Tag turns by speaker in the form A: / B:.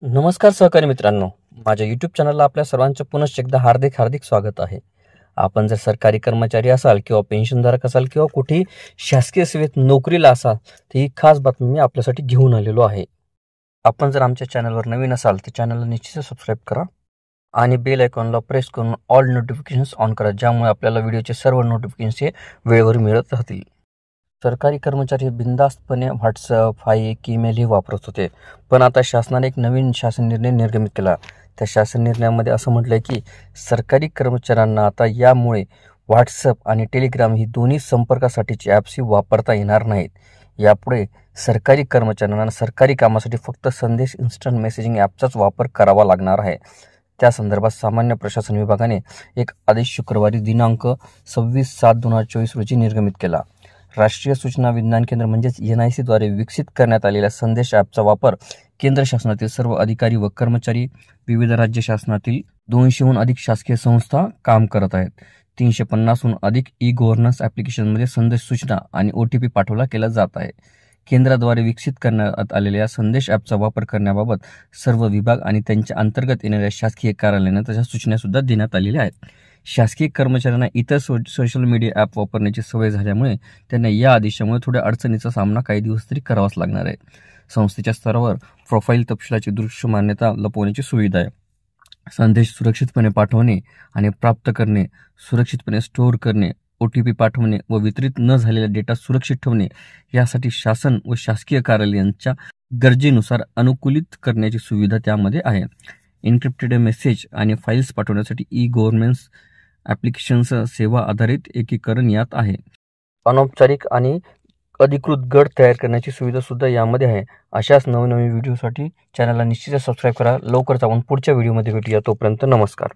A: नमस्कार सहकारी मित्रांनो, माझ्या यूट्यूब चॅनलला आपल्या सर्वांचं पुनश्च एकदा हार्दिक स्वागत आहे. आपण जर सरकारी कर्मचारी असाल किंवा पेन्शनधारक असाल किंवा कुठेही शासकीय सेवेत नोकरीला असाल तर ही खास बातमी मी आपल्यासाठी घेऊन आलेलो आहे. आपण जर आमच्या चॅनलवर नवीन असाल तर चॅनलला निश्चित सबस्क्राईब करा आणि बेल आयकॉनला प्रेस करून ऑल नोटिफिकेशन्स ऑन करा, ज्यामुळे आपल्याला व्हिडिओचे सर्व नोटिफिकेशन्स हे वेळेवर मिळत राहतील. सरकारी कर्मचारी बिनधास्तपणे व्हॉट्सअप, हाईक, ईमेल हे वापरत होते, पण आता शासनाने एक नवीन शासन निर्णय निर्गमित केला. त्या शासन निर्णयामध्ये असं म्हटलं आहे की सरकारी कर्मचाऱ्यांना आता यामुळे व्हॉट्सअप आणि टेलिग्राम ही दोन्ही संपर्कासाठीची ॲप्स ही वापरता येणार नाहीत. यापुढे सरकारी कर्मचाऱ्यांना सरकारी कामासाठी फक्त संदेश इन्स्टंट मेसेजिंग ॲपचाच वापर करावा लागणार आहे. त्या संदर्भात सामान्य प्रशासन विभागाने एक आदेश शुक्रवारी दिनांक 26/7/2024 रोजी निर्गमित केला. राष्ट्रीय सूचना विज्ञान केंद्र म्हणजेच NIC द्वारे विकसित करण्यात आलेल्या संदेश ॲपचा वापर केंद्र शासनातील सर्व अधिकारी व कर्मचारी, विविध राज्य शासनातील 200हून अधिक शासकीय संस्था काम करत आहेत. 350हून अधिक ई-गव्हर्नन्स ॲप्लिकेशनमध्ये संदेश सूचना आणि OTP पाठवला केला जात आहे. केंद्राद्वारे विकसित करण्यात आलेल्या संदेश ॲपचा वापर करण्याबाबत सर्व विभाग आणि त्यांच्या अंतर्गत येणाऱ्या शासकीय कार्यालयांना त्याच्या सूचनासुद्धा देण्यात आलेल्या आहेत. शासकीय कर्मचाऱ्यांना इतर सोशल मीडिया ॲप वापरण्याची सवय झाल्यामुळे त्यांना या आदेशामुळे थोड्या अडचणीचा सामना काही दिवस तरी करावाच लागणार आहे. संस्थेच्या स्तरावर प्रोफाईल तपशिलाची दृश्य मान्यता लपवण्याची सुविधा आहे. संदेश सुरक्षितपणे पाठवणे आणि प्राप्त करणे, सुरक्षितपणे स्टोअर करणे, OTP पाठवणे व वितरित न झालेला डेटा सुरक्षित ठेवणे यासाठी शासन व शासकीय कार्यालयांच्या गरजेनुसार अनुकूलित करण्याची सुविधा त्यामध्ये आहे. एन्क्रिप्टेड मेसेज आणि फाईल्स पाठवण्यासाठी ई-गव्हर्नन्स ॲप्लिकेशन्स सेवा आधारित एकीकरण यात आहे. अनौपचारिक आणि अधिकृत गट तयार करण्याची सुविधा सुद्धा यामध्ये आहे. अशाच नवनवीन व्हिडिओसाठी चॅनलला निश्चितच सबस्क्राईब करा. लवकरच आपण पुढच्या व्हिडिओमध्ये भेटूया. तोपर्यंत नमस्कार.